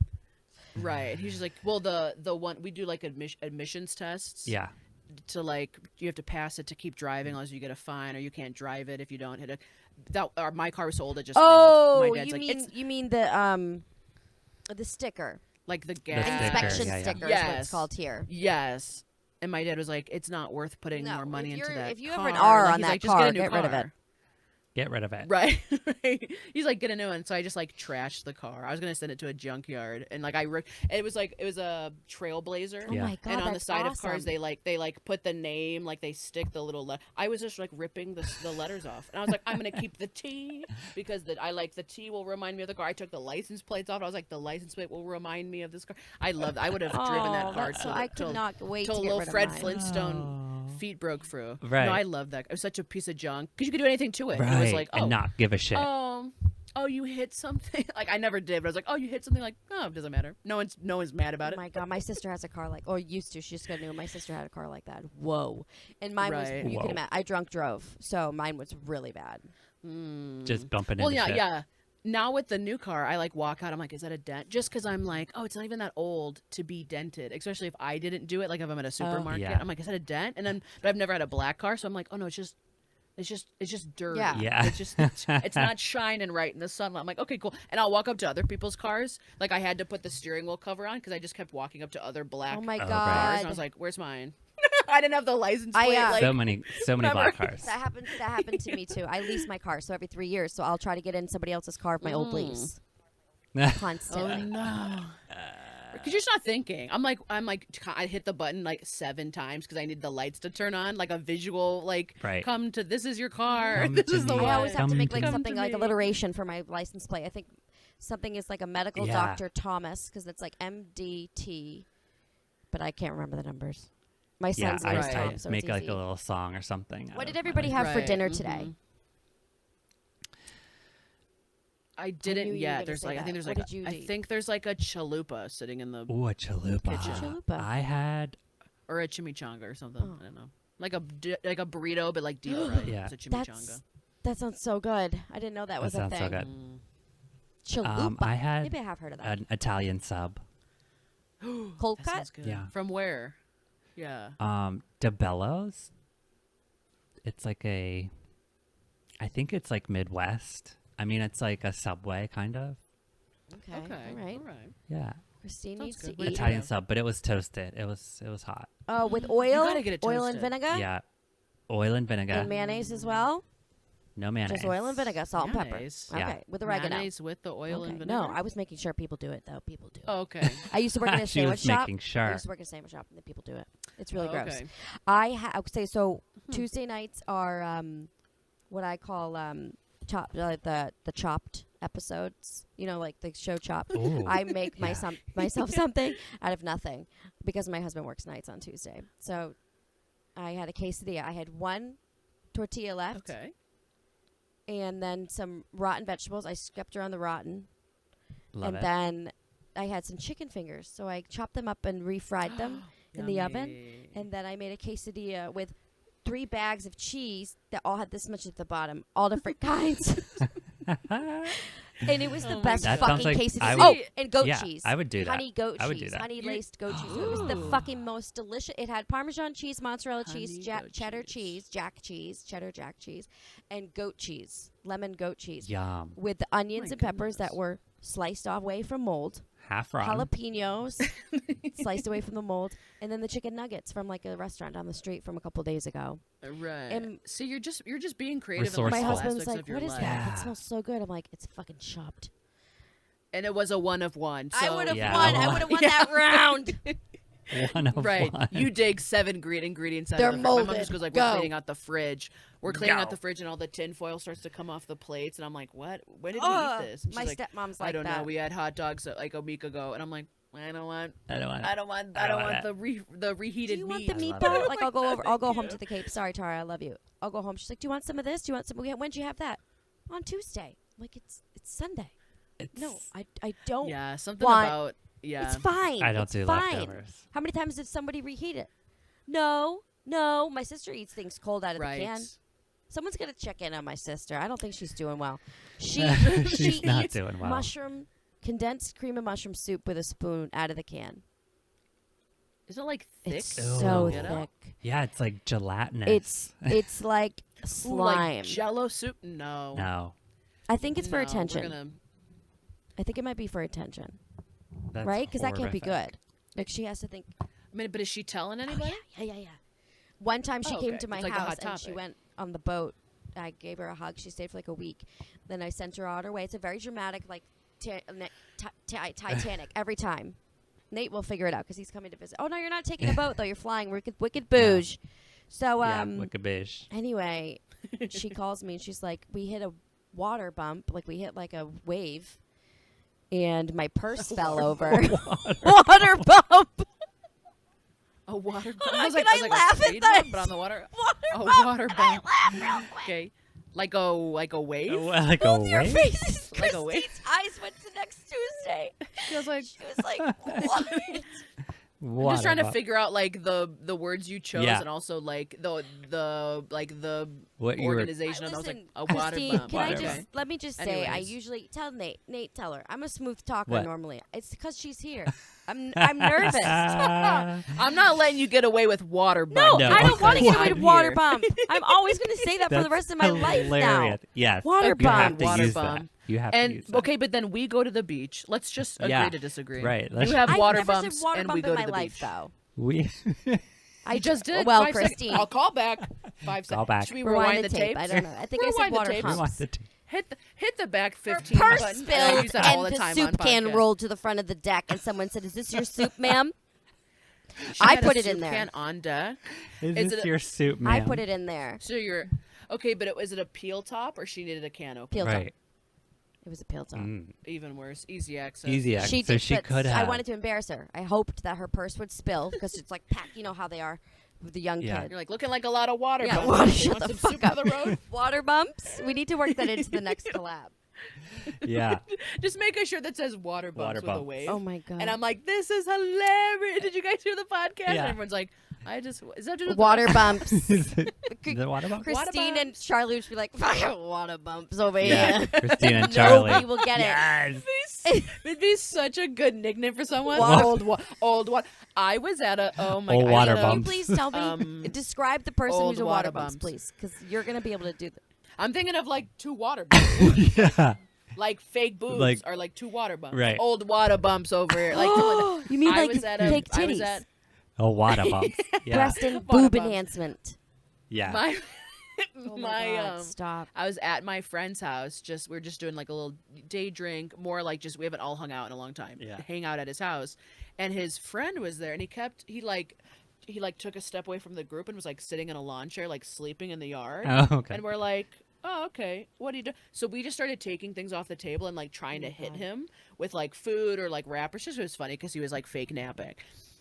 Right. He's just like, well, the one we do like admissions tests. Yeah. To like, you have to pass it to keep driving, unless you get a fine, or you can't drive it if you don't hit it. My car was sold. It just Oh, failed. My dad's you like, mean it's you mean the sticker, like the The gas sticker, inspection yeah, yeah. sticker is what it's Yes. called here. Yes. And my dad was like, it's not worth putting No, more money if into you're- that. if you have car. an R Like, on he's that like, just get car, a new get rid of car. it. Get rid of it. Right. Right. He's like, get a new one. So I just like trashed the car. I was gonna send it to a junkyard, and like it was a Trailblazer. Oh Yeah. my god, And on the that's side awesome. of cars, they like put the name, like they stick the little. I was just like ripping the letters off, and I was like, I'm gonna keep the T because I like the T will remind me of the car. I took the license plates off. I was like, the license plate will remind me of this car. I loved. I would have driven that car that's so till I could not wait to till get little rid Fred of mine. Flintstone feet broke through. Right. No, I love that. It was such a piece of junk because you could do anything to it. And it was Right. like, and not give a shit. oh, you hit something. Like I never did, but I was like, oh, you hit something. Like, oh, it doesn't matter. No one's mad about Oh it. my god, my sister has a car like, or used to. She just got new. My sister had a car like that. Whoa, and mine Right. was. You Whoa. can imagine. I drunk drove, so mine was really bad. Just bumping Well, into yeah, shit. yeah. Now with the new car, I like walk out. I'm like, is that a dent? Just because I'm like, oh, it's not even that old to be dented. Especially if I didn't do it. Like if I'm at a supermarket, Yeah. I'm like, is that a dent? And then, but I've never had a black car, so I'm like, oh no, it's just dirty. Yeah. Yeah. It's not shining right in the sunlight. I'm like, okay, cool. And I'll walk up to other people's cars. Like I had to put the steering wheel cover on because I just kept walking up to other black Oh my Oh, god, right. cars, and I was like, where's mine? I didn't have the license plate. like, so many black cars. that happened to me too. I lease my car, so every 3 years, so I'll try to get in somebody else's car of my old lease oh constantly. no. Because you're just not thinking. I'm like, I hit the button like 7 times because I need the lights to turn on, like a visual, like, Right. come to, this is your car. Come This to is the me. one. I always have to Come make like to something me. like alliteration for my license plate. I think something is like a medical Yeah. doctor Thomas because it's like MDT, but I can't remember the numbers. My Yeah, son's name is Right. Tom, so make it's like easy. a little song or something. What out did of everybody mine. have for Right, dinner mhm. today? I knew didn't you were yet. gonna There's say like, I that. think there's What like, did you I eat? think there's like a chalupa sitting in the, Ooh, a chalupa. Kitchen. Chalupa. I had or a chimichanga or something. Oh. I don't know. Like a burrito, but like deep fried. Yeah. It's a chimichanga. That sounds so good. I didn't know that was a sounds thing. so good. Chalupa. I had Maybe I have heard of that. an Italian sub. Cold That cut. sounds good. Yeah. From where? Yeah. DeBello's. It's like I think it's like Midwest. I mean, it's like a Subway kind of. Okay. Okay. All right. All right. Yeah, Christine Sounds needs to good. What eat. Italian sub, but it was toasted. It was hot. Oh, with oil, gotta get it oil and toasted. vinegar, Yeah, oil and vinegar. and mayonnaise as well. No mayonnaise. Just oil and vinegar, salt and pepper. Mayonnaise. Yeah. Okay, with oregano. Mayonnaise with the oil Okay. and vinegar. No, I was making sure people do it though. People do it. Oh, okay. I used to work in a She sandwich was shop. making I sure. used to work in a sandwich shop, and the people do it. It's really Oh, gross. okay. I would say so. Tuesday nights are what I call the chopped episodes. You know, like the show Chopped. Ooh. I make Yeah. myself something out of nothing because my husband works nights on Tuesday. So I had a quesadilla. I had one tortilla left, Okay. and then some rotten vegetables. I skipped around the rotten, Love and it. then I had some chicken fingers. So I chopped them up and refried them in the oven, Yummy. and then I made a quesadilla with 3 bags of cheese that all had this much at the bottom, all different kinds. And it was the best That fucking sounds like quesadilla. I Oh, would- and goat yeah, cheese. I would do that. Honey goat I would do cheese. that. Honey laced goat cheese. It was the fucking most delicious. It had Parmesan cheese, mozzarella cheese, Honey goat cheddar cheese. cheese, jack cheese, cheddar jack cheese, and goat cheese, lemon goat cheese, Yum. with the onions My and peppers goodness. that were sliced away from mold, Half raw. jalapenos sliced away from the mold, and then the chicken nuggets from like a restaurant down the street from a couple days ago. Right. And- See, you're just being creative in Resourceful. My all husband's aspects like, of your "What is life. that? Yeah. It smells so good." I'm like, "It's fucking chopped." And it was a 1 of 1. So I would have Yeah. won. I would have won that round. 1 of Right. 1. You dig 7 ingredients out They're of the fridge. My mom molded. just goes like, Go. we're cleaning out the fridge. We're cleaning out Go. the fridge and all the tin foil starts to come off the plates. And I'm like, what? When did we Ugh, eat this? And my she's like, stepmom's I like don't that. know. We had hot dogs like a week ago. And I'm like, I don't want I don't want it. I don't want the reheated Do you want meat. the I love meatball? it. Like, I'll go over. I'll go home to the Cape. Sorry, Tara, I love you. I'll go home. She's like, "Do you want some of this? Do you want some? When did you have that? On Tuesday." I'm like, it's Sunday. It's, No, I don't. Yeah, something want- about It's fine. I don't it's do fine. leftovers. How many times did somebody reheat it? No. My sister eats things cold out of right. the can. Someone's gonna check in on my sister. I don't think she's doing well. She She's not eats doing well. condensed cream and mushroom soup with a spoon out of the can. Is it like thick? It's Ew. so Get up? thick. Yeah, it's like gelatinous. It's like Ooh, slime. like Jello soup? No. No. I think it's for No, attention. We're gonna... I think it might be for attention, That's right? Because that can't be horrific. good. Like she has to think. I mean, but is she telling anybody? Yeah. One time she Oh, came okay. to my It's like a house hot and she topic. went on the boat. I gave her a hug. She stayed for like a week. Then I sent her on her way. It's a very dramatic, like Titanic every time. Nate will figure it out because he's coming to visit. Oh no, you're not taking a boat though. You're flying. Wicked bouge. So Yeah, wickabish. anyway, she calls me and she's like, "We hit a water bump. Like we hit like a wave, and my purse fell over. Water bump. A water bump. Can I was like, I laugh a at speed that? bump, but on the water. Water A bump. water Can I bump. laugh real quick? Okay. Like a wave? Like a Both your wave? faces. Like a wave? Christine's eyes went to next Tuesday. She was like, She was like, "What?" I'm just trying to Water figure out like the words you chose Yeah. and also like the what you were. organization. And I was like, Listen, a water Christine, bump. can I Water just bump. let me just say, I Anyways. usually tell Nate, tell her I'm a smooth talker What? normally. It's because she's here. I'm nervous. I'm not letting you get away with water No, bump. No, I don't want to because get away I'm with water here. bump. I'm always going to say that for the rest of my life now. Hilarious. Yes. Water you have bump. to Water use bump. that. You have to And use that. okay, but then we go to the beach. Let's just agree Yeah. to disagree. Right, let's- You have I water never bumps said water and bump we go in to my the life beach. though. We I just did. Well, 5 seconds. Christine. I'll call back. 5 seconds. Call back. Should we Rewind rewind the the tape. tapes? I don't know. I think I said Rewind the water tapes. we want pumps. the Hit the back Her 15 purse button. I spilled use that all and the the time soup on can podcasts. rolled to the front of the deck, and someone said, "Is this your soup, ma'am?" She I had a put it in soup there. Can on deck. Is Is this it a- your soup, I man? put it in there. So you're okay, but is it a peel top or she needed a can opener? Peel top. Right. It was a peel top. Mm. Even worse, easy access. Easy access. She So did, she but could have. I wanted to embarrass her. I hoped that her purse would spill because it's like packed. You know how they are with the young Yeah. kid. You're like looking like a lot of water. Yeah, bumps. water- You shut want the some fuck soup up. on the road? Water bumps. We need to work that into the next collab. Yeah. Just make a shirt that says water bumps Water with a bumps. wave. Oh my god. And I'm like, this is hilarious. Did you guys hear the podcast? Yeah. And everyone's like, is that just water bumps. Is it the water bump? Christine and Charlie would be like, water bumps over Yeah. here. Christine and Charlie. Nobody will get it. Yes. It'd be such a good nickname for someone. Water- Old water. I was at a Old God. water I was at a- Can you bumps. please tell me? Describe the person old who's a water water bumps, bumps. please, because you're gonna be able to do that. I'm thinking of like 2 water bumps. Yeah. Like fake boobs Like- are like 2 water bumps. Right. Old water bumps over here. Like You mean I like was at a- fake I was titties, at Oh, water bumps. Yeah. breast and Water boob bumps. enhancement? Yeah. my Oh my God, stop. I was at my friend's house. We're just doing like a little day drink, more like just we haven't all hung out in a long time. Yeah. Hang out at his house, and his friend was there, and he took a step away from the group and was like sitting in a lawn chair, like sleeping in the yard. Oh, okay. And we're like, oh, okay, what do you do? So we just started taking things off the table and like trying to hit him with like food or like wrappers. Just it was funny because he was like fake napping.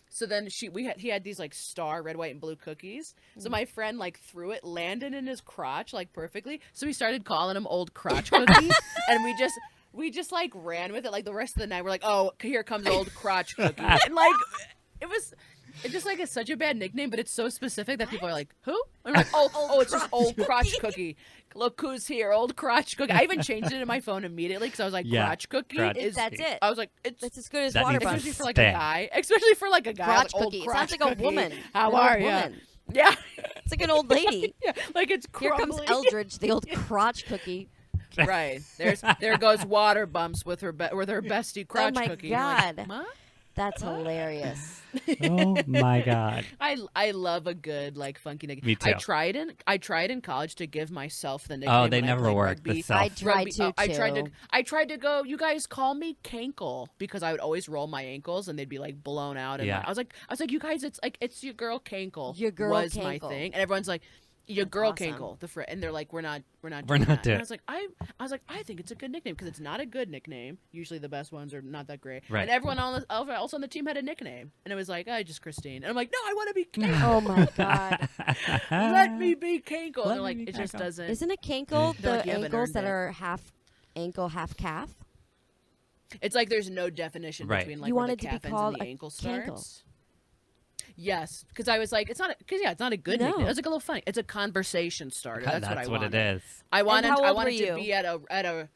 So then he had these like star red, white, and blue cookies. So my friend like threw it, landed in his crotch like perfectly. So we started calling him Old Crotch Cookie, and we just like ran with it. Like the rest of the night, we're like, oh, here comes Old Crotch Cookie, and like it's just like it's such a bad nickname, but it's so specific that people are like, who? I'm like, oh, it's just old crotch cookie. Look who's here, old crotch cookie. I even changed it in my phone immediately because I was like, Yeah, crotch cookie crotch is. That's it. I was like, it's That's as good as That water needs to buns. especially for like stay. a guy. Especially for like a guy. Crotch like, old cookie. It crotch sounds like a cookie. woman. How An old are you? woman. Yeah. It's like an old lady. Yeah, like it's Here crumbly. comes Eldridge, the old crotch cookie. Right. There goes Water Bumps with her bestie crotch my cookie. You're like, God. "What?" That's hilarious. Oh my god. I love a good like funky nickname. Me too. I tried in college to give myself the nickname. Oh, they when I never played work. The rugby. self. I tried to I tried to go. You guys call me Cankle because I would always roll my ankles and they'd be like blown out. And Yeah. I was like, you guys, it's your girl Cankle. Your girl was my Cankle. thing, and everyone's like, your That's girl awesome. Cankle, and they're like, we're not We're doing not that. doing And I was like, I think it's a good nickname because it's not a good nickname. Usually the best ones are not that great. Right. And everyone else on the team had a nickname, and it was like, just Christine. And I'm like, no, I want to be Cankle. Oh my God. Let me be Cankle. And Let they're like, me be it just Cankle. doesn't. Isn't a cankle They're like, the "You haven't ankles earned that it." are half ankle, half calf? It's like there's no definition Right. between like You where the wanted to be calf ends called and the a ankle cankle. starts. Yes, because I was like, it's not a good No. nickname. It was like a little funny. It's a conversation starter. That's what I wanted. it is. I wanted how I old wanted were to you? be at a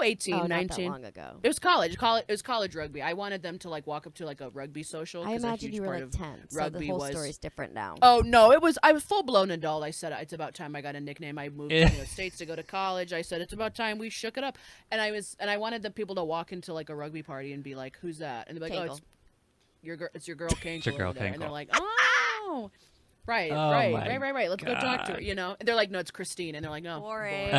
18, Oh, not 19. that long ago. It was college. It was college rugby. I wanted them to like walk up to like a rugby social. I 'cause a imagine huge you were part like of 10, so the rugby whole was- story's different now. Oh no, I was full blown adult. I said it's about time I got a nickname. I moved to the States to go to college. I said it's about time we shook it up. And I wanted the people to walk into like a rugby party and be like, "Who's that?" And they'd be like, Cankle. "Oh, it's your girl Cankle." your girl over there." And they're Cankle. like, "Oh, right, Oh right, my right, right. Let's go talk to her." God. You know, and they're like, "No, it's Christine." And they're like, "No, Boring.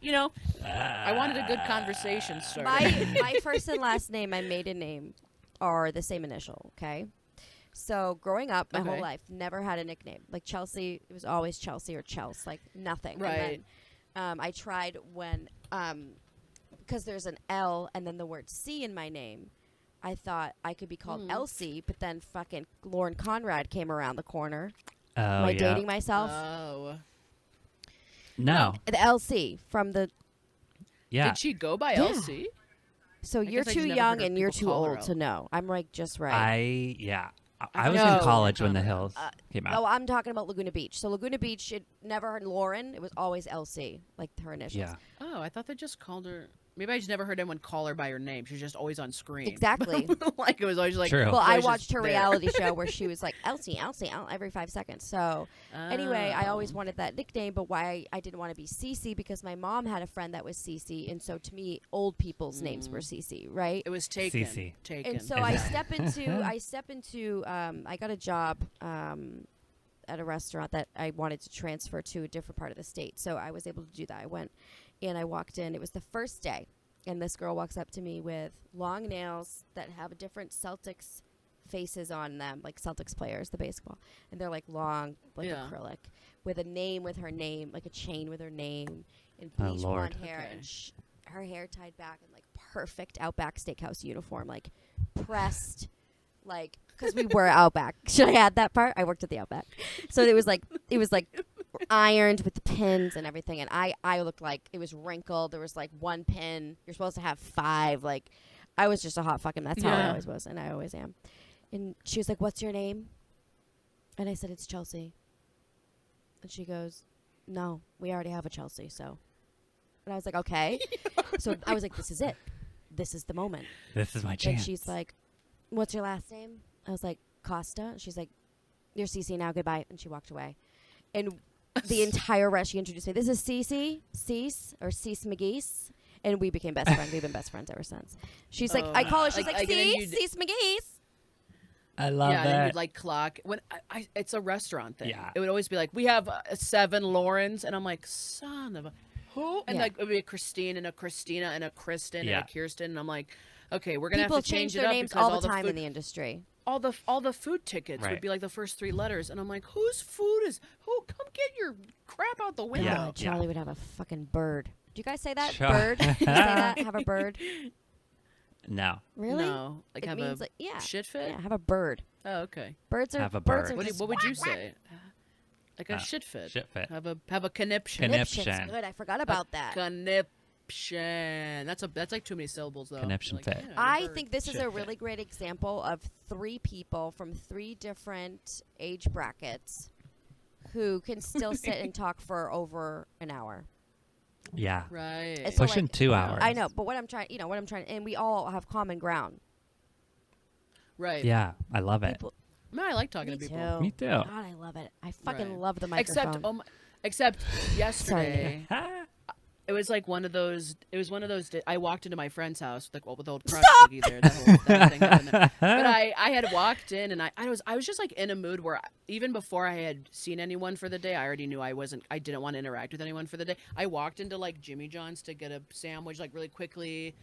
You know, I wanted a good conversation starter. My first and last name, my maiden name, are the same initial. Okay, so growing up, my Okay. whole life, never had a nickname. Like Chelsea, it was always Chelsea or Chels, like nothing. Right. And then, I tried when because there's an L and then the word C in my name. I thought I could be called Elsie, but then fucking Lauren Conrad came around the corner. Oh Am I yeah. dating myself? Oh, No. The LC from the. Yeah. did she go by Yeah. LC? So you're guess I too just never young heard of and you're people too call her old to out. know. I'm like just right. I was No. in college when The Hills came out. No, I'm talking about Laguna Beach. So Laguna Beach, it never heard Lauren. It was always LC, like her initials. Yeah. Oh, I thought they just called her. Maybe I just never heard anyone call her by her name. She's just always on screen. Exactly. Like it was always like. True. Well, it was I just watched her there. reality show where she was like Elsie every 5 seconds. So anyway, I always Oh. wanted that nickname, but why I didn't want to be Cece because my mom had a friend that was Cece, and so to me, old people's names were Cece, right? It was taken. Cece. Taken. And so And I then- step into I got a job at a restaurant that I wanted to transfer to a different part of the state. So I was able to do that. I went and I walked in. It was the first day. And this girl walks up to me with long nails that have different Celtics faces on them, like Celtics players, the baseball. And they're like long, like Yeah. acrylic, with a name with her name, like a chain with her name, and Oh, bleach Lord. blonde hair. Okay. And her hair tied back in like perfect Outback Steakhouse uniform, like pressed, like because we were Outback. Should I add that part? I worked at the Outback, so it was like ironed with the pins and everything. And I looked like it was wrinkled. There was like one pin. You're supposed to have 5. Like I was just a hot fucking. That's how I Yeah. always was, and I always am. And she was like, "What's your name?" And I said, "It's Chelsea." And she goes, "No, we already have a Chelsea." So, and I was like, "Okay." So I was like, "This is it. This is the moment." This is my And chance. she's like, "What's your last name?" I was like, "Costa." And she's like, "You're Cece now. Goodbye." And she walked away. And the entire rest, she introduced me. "This is Cece, Cease, or Cease McGeese." And we became best friends. We've been best friends ever since. She's like, I call her, she's like, and then "Cease, Cease McGeese." I love Yeah, and then that. you'd like clock when it's a restaurant thing. Yeah. It would always be like, we have 7 Laurens, and I'm like, son of a who? And Yeah. like it would be a Christine and a Christina and a Kristen Yeah. and a Kirsten, and I'm like, okay, we're gonna People have to change their it up names because all the time food, in the industry. all the food tickets Right. would be like the first 3 letters, and I'm like, whose food is who? Come get your crap out the window. Yeah. Charlie would have a fucking bird. Do you guys say that? Char- Bird? Do you say that? Have a bird? No. Really? No, like It have means a like, yeah. shit fit. Yeah, have a bird. Oh, okay. Birds are Have a birds bird. are just What would you say? Like a Uh, shit fit. shit fit. Have a conniption. Conniption. Conniption's good. I forgot about that. Conniption. That's like too many syllables though. Conniption Like, fit. yeah, I bird. think this is Shit a fit. really great example of 3 people from 3 different age brackets who can still sit and talk for over an hour. Yeah. Right. It's so, Pushing like, 2 hours. I know, but what I'm trying, and we all have common ground. Right. Yeah, I love it. People, No, I like talking me to too. people. Me too. God, I love it. I fucking Right. love the microphone. Except yesterday, Ah, it was like one of those. It was one of those. I walked into my friend's house with the old crutch Stop! boogie there. That whole thing happened there. But I had walked in and I was just like in a mood where even before I had seen anyone for the day, I already knew I didn't want to interact with anyone for the day. I walked into like Jimmy John's to get a sandwich like really quickly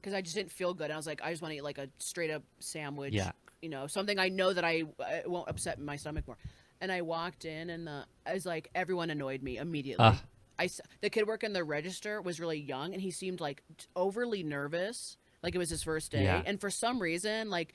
because I just didn't feel good. I was like, I just want to eat like a straight up sandwich. Yeah. You know, something I know that it won't upset my stomach more. And I walked in and I was like, everyone annoyed me immediately. The kid working the register was really young and he seemed like overly nervous, like it was his first day. Yeah. And for some reason, like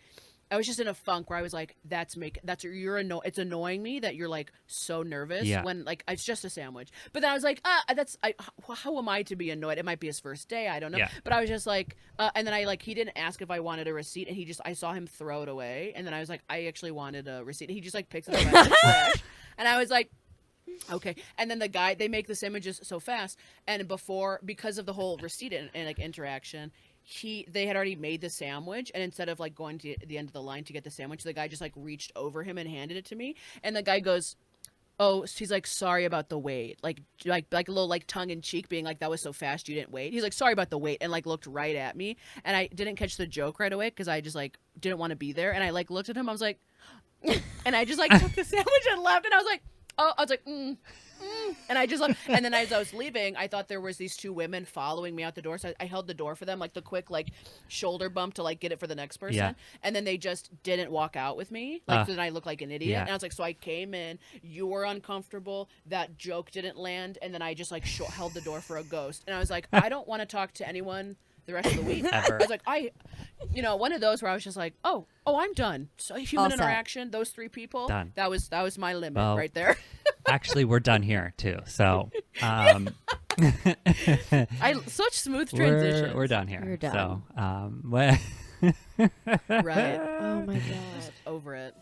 I was just in a funk where I was like, it's annoying me that you're like so nervous when like it's just a sandwich. But then I was like, how am I to be annoyed? It might be his first day, I don't know. Yeah. But I was just like, and then he didn't ask if I wanted a receipt, and I saw him throw it away, and then I was like, I actually wanted a receipt. And he just like picks it up out of the trash, and I was like, okay. And then they make the sandwiches so fast, and because of the whole receipt and like interaction, they had already made the sandwich, and instead of like going to the end of the line to get the sandwich, the guy just like reached over him and handed it to me, and the guy goes, oh, he's like, sorry about the wait, like a little like tongue in cheek, being like, that was so fast you didn't wait. He's like, sorry about the wait, and like looked right at me, and I didn't catch the joke right away because I just like didn't want to be there, and I like looked at him, I was like, and I just like took the sandwich and left, and I was like, and I just left. And then as I was leaving, I thought there was these two women following me out the door, so I held the door for them, like the quick like shoulder bump to like get it for the next person. Yeah. And then they just didn't walk out with me, like so then I looked like an idiot. Yeah. And I was like, so I came in, you were uncomfortable, that joke didn't land, and then I just like held the door for a ghost. And I was like, I don't want to talk to anyone the rest of the week. Ever. I was like, one of those where I was just like, oh, I'm done. So human All set. interaction, those three people, Done. that was my limit Well, right there. Actually, we're done here too. So Such smooth transitions. we're done here. We're done. So Right. Oh my god. Just over it.